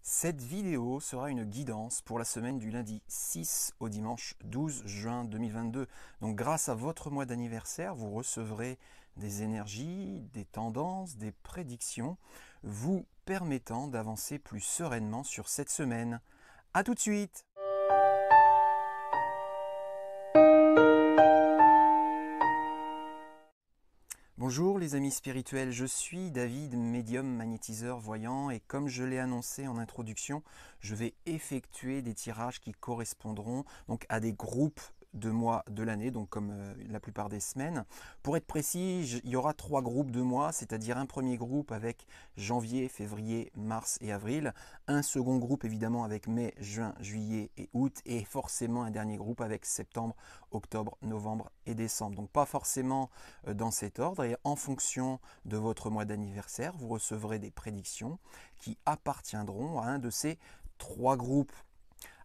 Cette vidéo sera une guidance pour la semaine du lundi 6 au dimanche 12 juin 2022. Donc grâce à votre mois d'anniversaire, vous recevrez des énergies, des tendances, des prédictions, vous permettant d'avancer plus sereinement sur cette semaine. A tout de suite! Bonjour les amis spirituels, je suis David, médium, magnétiseur, voyant, et comme je l'ai annoncé en introduction, je vais effectuer des tirages qui correspondront donc à des groupes de mois de l'année, donc comme la plupart des semaines. Pour être précis, il y aura 3 groupes de mois, c'est-à-dire un premier groupe avec janvier, février, mars et avril, un second groupe évidemment avec mai, juin, juillet et août, et forcément un dernier groupe avec septembre, octobre, novembre et décembre. Donc pas forcément dans cet ordre, et en fonction de votre mois d'anniversaire, vous recevrez des prédictions qui appartiendront à un de ces 3 groupes.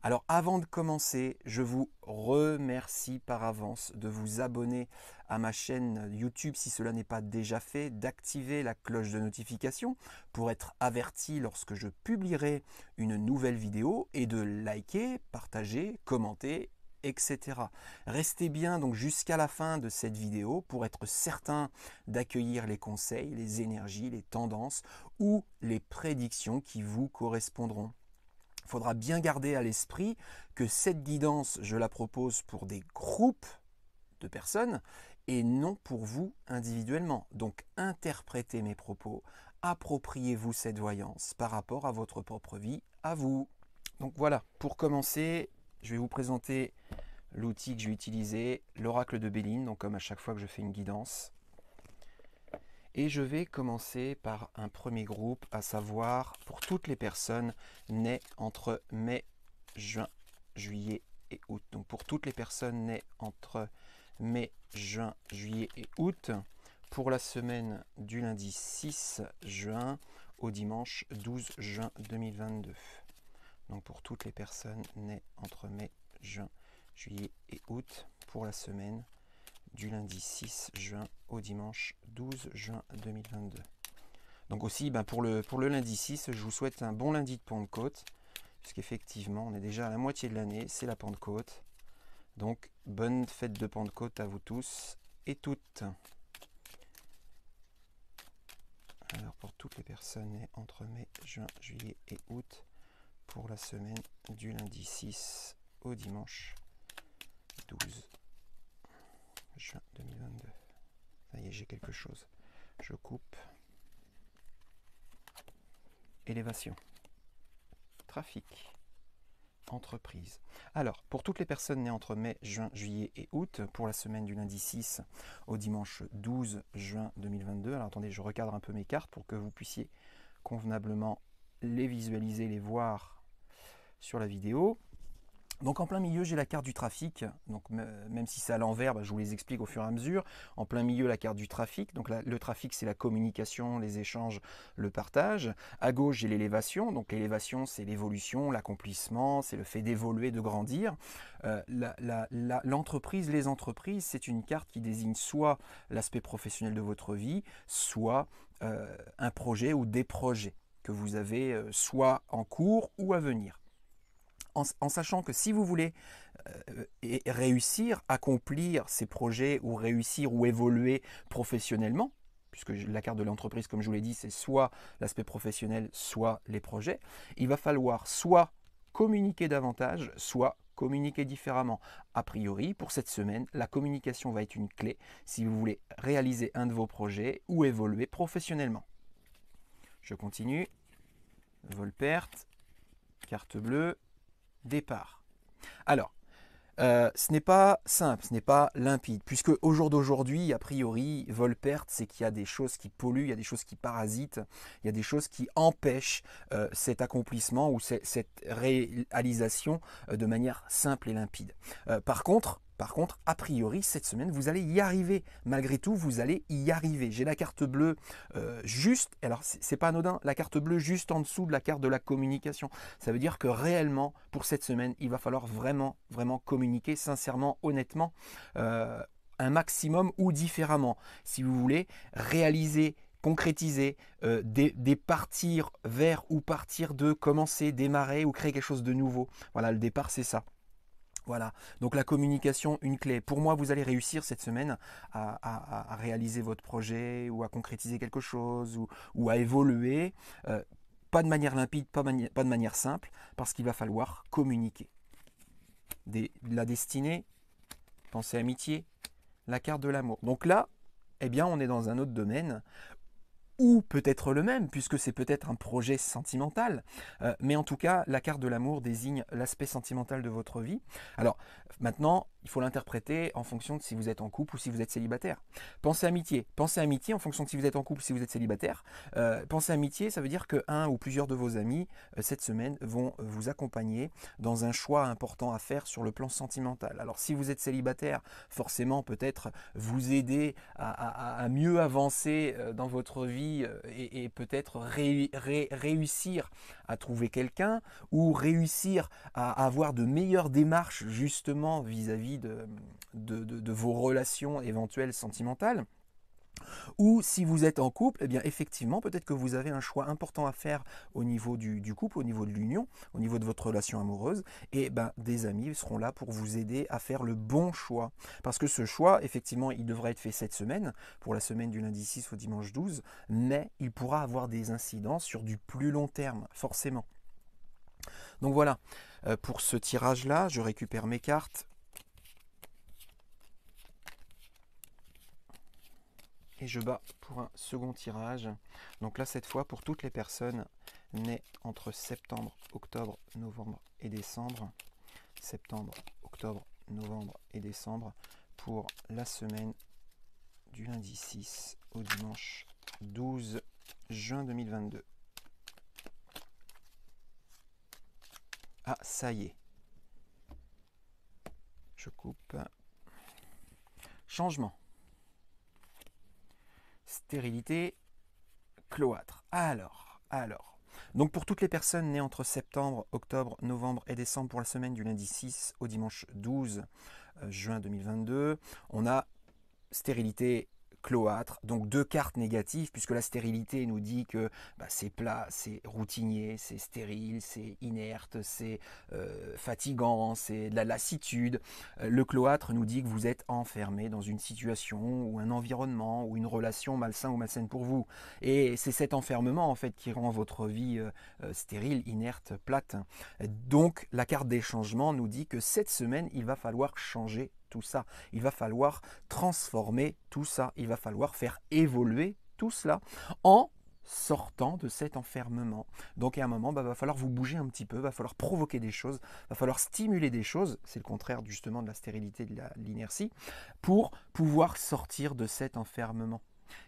Alors avant de commencer, je vous remercie par avance de vous abonner à ma chaîne YouTube si cela n'est pas déjà fait, d'activer la cloche de notification pour être averti lorsque je publierai une nouvelle vidéo et de liker, partager, commenter, etc. Restez bien donc jusqu'à la fin de cette vidéo pour être certain d'accueillir les conseils, les énergies, les tendances ou les prédictions qui vous correspondront. Il faudra bien garder à l'esprit que cette guidance, je la propose pour des groupes de personnes et non pour vous individuellement. Donc interprétez mes propos, appropriez-vous cette voyance par rapport à votre propre vie, à vous. Donc voilà, pour commencer, je vais vous présenter l'outil que je vais utiliser, l'oracle de Béline, donc comme à chaque fois que je fais une guidance. Et je vais commencer par un premier groupe, à savoir pour toutes les personnes nées entre mai, juin, juillet et août. Donc pour toutes les personnes nées entre mai, juin, juillet et août, pour la semaine du lundi 6 juin au dimanche 12 juin 2022. Donc pour toutes les personnes nées entre mai, juin, juillet et août, pour la semaine du lundi 6 juin au dimanche 12 juin 2022. Donc aussi, pour le lundi 6, je vous souhaite un bon lundi de Pentecôte, puisqu'effectivement, on est déjà à la moitié de l'année, c'est la Pentecôte. Donc, bonne fête de Pentecôte à vous tous et toutes. Alors, pour toutes les personnes nées entre mai, juin, juillet et août, pour la semaine du lundi 6 au dimanche 12 juin 2022. Ça y est, j'ai quelque chose. Je coupe. Élévation. Trafic. Entreprise. Alors, pour toutes les personnes nées entre mai, juin, juillet et août, pour la semaine du lundi 6 au dimanche 12 juin 2022. Alors attendez, je recadre un peu mes cartes pour que vous puissiez convenablement les visualiser, les voir sur la vidéo. Donc en plein milieu, j'ai la carte du trafic, donc même si c'est à l'envers, je vous les explique au fur et à mesure. En plein milieu, la carte du trafic, donc le trafic c'est la communication, les échanges, le partage. À gauche, j'ai l'élévation, donc l'élévation c'est l'évolution, l'accomplissement, c'est le fait d'évoluer, de grandir. L'entreprise, les entreprises, c'est une carte qui désigne soit l'aspect professionnel de votre vie, soit un projet ou des projets que vous avez soit en cours ou à venir. En sachant que si vous voulez réussir, accomplir ces projets ou réussir ou évoluer professionnellement, puisque la carte de l'entreprise, comme je vous l'ai dit, c'est soit l'aspect professionnel, soit les projets, il va falloir soit communiquer davantage, soit communiquer différemment. A priori, pour cette semaine, la communication va être une clé si vous voulez réaliser un de vos projets ou évoluer professionnellement. Je continue. Vol-perte, carte bleue. Départ. Alors, ce n'est pas simple, ce n'est pas limpide, puisque au jour d'aujourd'hui, a priori, vol-perte, c'est qu'il y a des choses qui polluent, il y a des choses qui parasitent, il y a des choses qui empêchent cet accomplissement ou cette réalisation de manière simple et limpide. Par contre, a priori, cette semaine, vous allez y arriver. Malgré tout, vous allez y arriver. J'ai la carte bleue juste, alors c'est pas anodin, la carte bleue juste en dessous de la carte de la communication. Ça veut dire que réellement, pour cette semaine, il va falloir vraiment communiquer sincèrement, honnêtement, un maximum ou différemment. Si vous voulez réaliser concrétiser, des partir vers ou partir de, commencer, démarrer ou créer quelque chose de nouveau. Voilà, le départ, c'est ça. Voilà, donc la communication, une clé. Pour moi, vous allez réussir cette semaine à réaliser votre projet ou à concrétiser quelque chose ou à évoluer. Pas de manière limpide, pas de manière simple, parce qu'il va falloir communiquer. La destinée, pensée amitié, la carte de l'amour. Donc là, eh bien, on est dans un autre domaine ou peut-être le même, puisque c'est peut-être un projet sentimental. Mais en tout cas, la carte de l'amour désigne l'aspect sentimental de votre vie. Alors, maintenant, il faut l'interpréter en fonction de si vous êtes en couple ou si vous êtes célibataire. Pensez amitié. Pensez amitié en fonction de si vous êtes en couple ou si vous êtes célibataire. Pensez amitié, ça veut dire que un ou plusieurs de vos amis, cette semaine, vont vous accompagner dans un choix important à faire sur le plan sentimental. Alors, si vous êtes célibataire, forcément, peut-être vous aider à mieux avancer dans votre vie et peut-être réussir à trouver quelqu'un ou réussir à avoir de meilleures démarches justement vis-à-vis de vos relations éventuelles sentimentales. Ou si vous êtes en couple, eh bien effectivement, peut-être que vous avez un choix important à faire au niveau du couple, au niveau de l'union, au niveau de votre relation amoureuse. Et ben, des amis seront là pour vous aider à faire le bon choix. Parce que ce choix, effectivement, il devrait être fait cette semaine, pour la semaine du lundi 6 au dimanche 12, mais il pourra avoir des incidences sur du plus long terme, forcément. Donc voilà, pour ce tirage-là, je récupère mes cartes. Et je bats pour un second tirage. Donc là, cette fois, pour toutes les personnes nées entre septembre, octobre, novembre et décembre. Septembre, octobre, novembre et décembre pour la semaine du lundi 6 au dimanche 12 juin 2022. Ah, ça y est. Je coupe. Changement. Stérilité, cloître. Alors. Donc pour toutes les personnes nées entre septembre, octobre, novembre et décembre pour la semaine du lundi 6 au dimanche 12 juin 2022, on a stérilité, cloître, donc deux cartes négatives, puisque la stérilité nous dit que c'est plat, c'est routinier, c'est stérile, c'est inerte, c'est fatigant, c'est de la lassitude. Le cloître nous dit que vous êtes enfermé dans une situation ou un environnement ou une relation malsain ou malsaine pour vous. Et c'est cet enfermement en fait qui rend votre vie stérile, inerte, plate. Donc la carte des changements nous dit que cette semaine, il va falloir changer tout ça. Il va falloir transformer tout ça. Il va falloir faire évoluer tout cela en sortant de cet enfermement. Donc à un moment, va falloir vous bouger un petit peu, va falloir provoquer des choses, va falloir stimuler des choses, c'est le contraire justement de la stérilité, de l'inertie, pour pouvoir sortir de cet enfermement.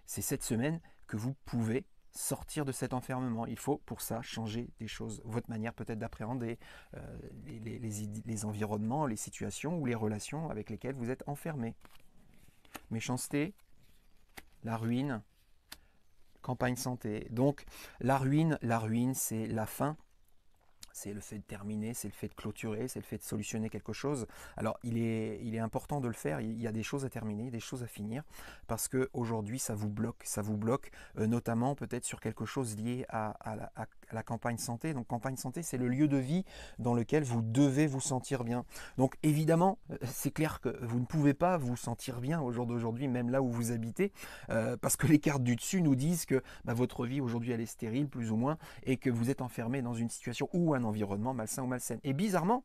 C'est cette semaine que vous pouvez sortir de cet enfermement. Il faut pour ça changer des choses, votre manière peut-être d'appréhender les environnements, les situations ou les relations avec lesquelles vous êtes enfermé. Méchanceté, la ruine, campagne santé. Donc la ruine c'est la fin. C'est le fait de terminer, c'est le fait de clôturer, c'est le fait de solutionner quelque chose. Alors il est important de le faire, il y a des choses à terminer, des choses à finir, parce qu'aujourd'hui ça vous bloque notamment peut-être sur quelque chose lié à la campagne santé. Donc campagne santé, c'est le lieu de vie dans lequel vous devez vous sentir bien. Donc évidemment, c'est clair que vous ne pouvez pas vous sentir bien au jour d'aujourd'hui, même là où vous habitez, parce que les cartes du dessus nous disent que votre vie aujourd'hui elle est stérile plus ou moins, et que vous êtes enfermé dans une situation ou un environnement malsain ou malsaine. Et bizarrement,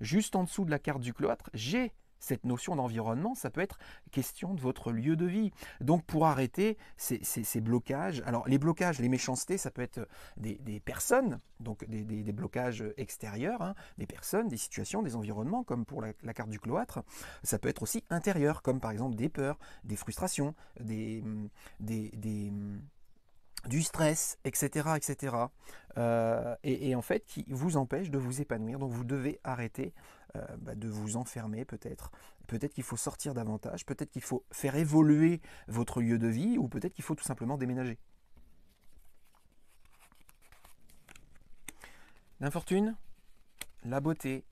juste en dessous de la carte du cloître, j'ai cette notion d'environnement, ça peut être question de votre lieu de vie. Donc pour arrêter ces blocages, alors les blocages, les méchancetés, ça peut être des personnes, donc des blocages extérieurs, hein, des personnes, des situations, des environnements, comme pour la carte du cloître. Ça peut être aussi intérieur, comme par exemple des peurs, des frustrations, du stress, etc. etc. Et en fait, qui vous empêche de vous épanouir. Donc vous devez arrêter de vous enfermer peut-être. Peut-être qu'il faut sortir davantage, peut-être qu'il faut faire évoluer votre lieu de vie, ou peut-être qu'il faut tout simplement déménager. L'infortune, la beauté,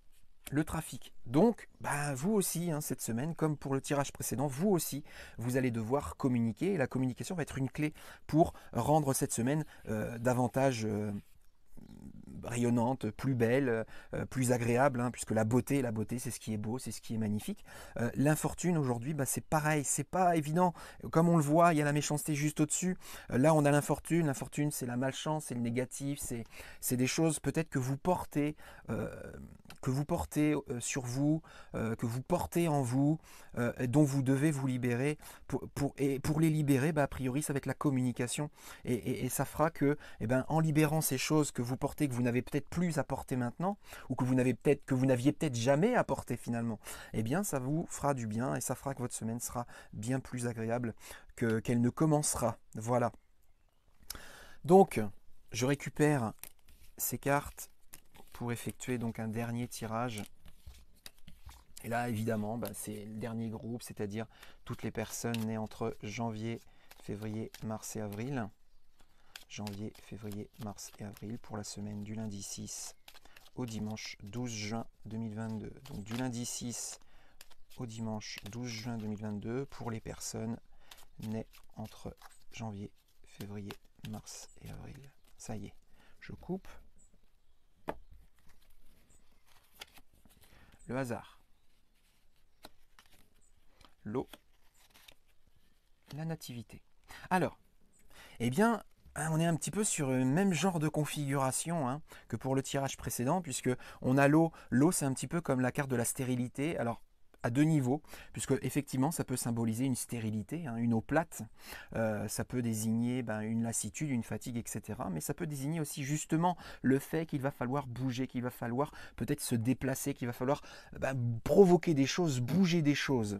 le trafic. Donc, vous aussi, hein, cette semaine, comme pour le tirage précédent, vous aussi, vous allez devoir communiquer. Et la communication va être une clé pour rendre cette semaine davantage rayonnante, plus belle, plus agréable, hein, puisque la beauté, c'est ce qui est beau, c'est ce qui est magnifique. L'infortune aujourd'hui, c'est pareil, c'est pas évident. Comme on le voit, il y a la méchanceté juste au-dessus. Là, on a l'infortune. L'infortune, c'est la malchance, c'est le négatif, c'est des choses peut-être que vous portez, sur vous, que vous portez en vous, dont vous devez vous libérer. Et pour les libérer, a priori, ça va être la communication. Et ça fera que, en libérant ces choses que vous portez, que vous n'avez peut-être plus à porter maintenant, ou que vous n'aviez peut-être jamais à porter finalement, ça vous fera du bien et ça fera que votre semaine sera bien plus agréable qu'elle ne commencera. Voilà. Donc, je récupère ces cartes pour effectuer donc un dernier tirage. Et là, évidemment, c'est le dernier groupe, c'est-à-dire toutes les personnes nées entre janvier, février, mars et avril. Janvier, février, mars et avril pour la semaine du lundi 6 au dimanche 12 juin 2022. Donc du lundi 6 au dimanche 12 juin 2022 pour les personnes nées entre janvier, février, mars et avril. Ça y est, je coupe. Le hasard. L'eau. La nativité. Alors, on est un petit peu sur le même genre de configuration, hein, que pour le tirage précédent, puisque on a l'eau. L'eau, c'est un petit peu comme la carte de la stérilité. Alors, à deux niveaux, puisque effectivement, ça peut symboliser une stérilité, hein, une eau plate. Ça peut désigner une lassitude, une fatigue, etc. Mais ça peut désigner aussi justement le fait qu'il va falloir bouger, qu'il va falloir peut-être se déplacer, qu'il va falloir provoquer des choses, bouger des choses.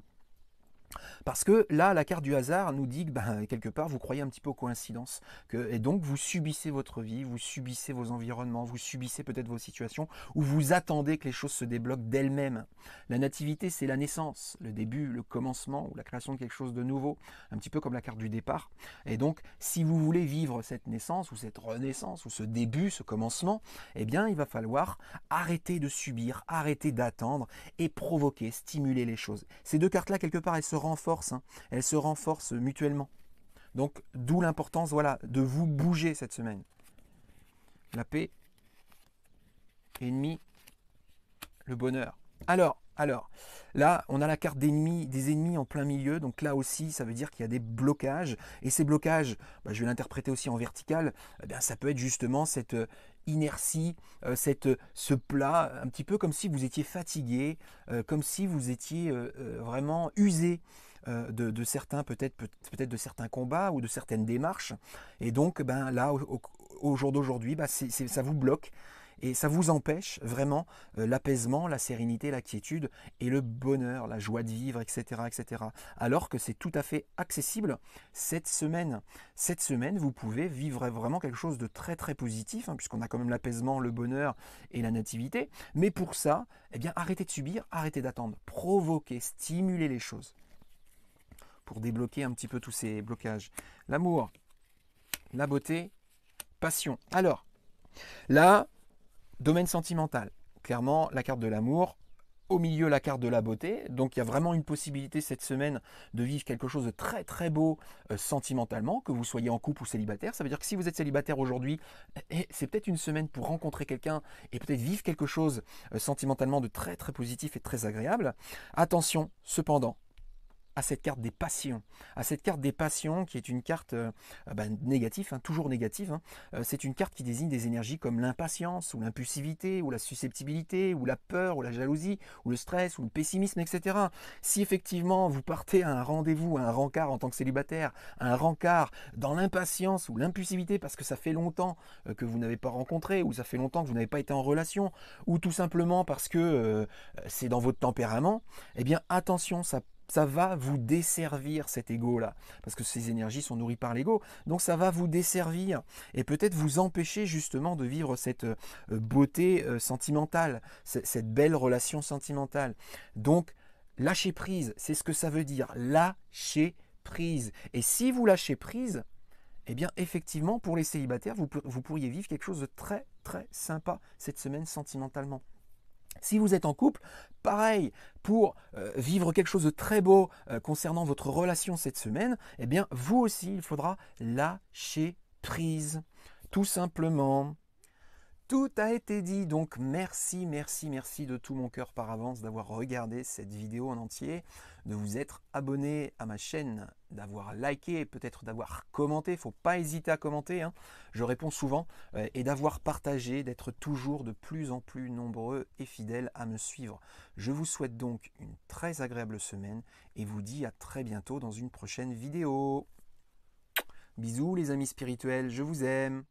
Parce que là, la carte du hasard nous dit que quelque part, vous croyez un petit peu aux coïncidences. Et donc, vous subissez votre vie, vous subissez vos environnements, vous subissez peut-être vos situations, où vous attendez que les choses se débloquent d'elles-mêmes. La nativité, c'est la naissance, le début, le commencement, ou la création de quelque chose de nouveau, un petit peu comme la carte du départ. Et donc, si vous voulez vivre cette naissance, ou cette renaissance, ou ce début, ce commencement, il va falloir arrêter de subir, arrêter d'attendre, et provoquer, stimuler les choses. Ces deux cartes-là, quelque part, elles se renforcent, hein. Elles se renforcent mutuellement. Donc, d'où l'importance, de vous bouger cette semaine. La paix, ennemi, le bonheur. Alors, là, on a la carte des ennemis en plein milieu. Donc là aussi, ça veut dire qu'il y a des blocages. Et ces blocages, je vais l'interpréter aussi en vertical. Ça peut être justement cette inertie, ce plat, un petit peu comme si vous étiez fatigué, comme si vous étiez vraiment usé de certains, peut-être de certains combats ou de certaines démarches. Et donc, là, au jour d'aujourd'hui, ça vous bloque. Et ça vous empêche vraiment l'apaisement, la sérénité, la quiétude et le bonheur, la joie de vivre, etc. etc. Alors que c'est tout à fait accessible cette semaine. Cette semaine, vous pouvez vivre vraiment quelque chose de très très positif, hein, puisqu'on a quand même l'apaisement, le bonheur et la nativité. Mais pour ça, arrêtez de subir, arrêtez d'attendre. Provoquez, stimulez les choses pour débloquer un petit peu tous ces blocages. L'amour, la beauté, passion. Alors, là, domaine sentimental, clairement la carte de l'amour, au milieu la carte de la beauté, donc il y a vraiment une possibilité cette semaine de vivre quelque chose de très très beau sentimentalement, que vous soyez en couple ou célibataire. Ça veut dire que si vous êtes célibataire aujourd'hui, c'est peut-être une semaine pour rencontrer quelqu'un et peut-être vivre quelque chose sentimentalement de très très positif et très agréable. Attention cependant à cette carte des passions, qui est une carte négative, hein, toujours négative. Hein. C'est une carte qui désigne des énergies comme l'impatience, ou l'impulsivité, ou la susceptibilité, ou la peur, ou la jalousie, ou le stress, ou le pessimisme, etc. Si effectivement vous partez à un rendez-vous, à un rencard en tant que célibataire, à un rencard dans l'impatience ou l'impulsivité parce que ça fait longtemps que vous n'avez pas rencontré, ou ça fait longtemps que vous n'avez pas été en relation, ou tout simplement parce que c'est dans votre tempérament, attention, ça va vous desservir cet ego-là, parce que ces énergies sont nourries par l'ego, donc ça va vous desservir et peut-être vous empêcher justement de vivre cette beauté sentimentale, cette belle relation sentimentale. Donc lâcher prise, c'est ce que ça veut dire, lâcher prise. Et si vous lâchez prise, effectivement pour les célibataires, vous pourriez vivre quelque chose de très très sympa cette semaine sentimentalement. Si vous êtes en couple, pareil, pour vivre quelque chose de très beau concernant votre relation cette semaine, eh bien vous aussi, il faudra lâcher prise, tout simplement. Tout a été dit, donc merci, merci, merci de tout mon cœur par avance d'avoir regardé cette vidéo en entier, de vous être abonné à ma chaîne, d'avoir liké, peut-être d'avoir commenté, il ne faut pas hésiter à commenter, hein, je réponds souvent, et d'avoir partagé, d'être toujours de plus en plus nombreux et fidèles à me suivre. Je vous souhaite donc une très agréable semaine et vous dis à très bientôt dans une prochaine vidéo. Bisous les amis spirituels, je vous aime.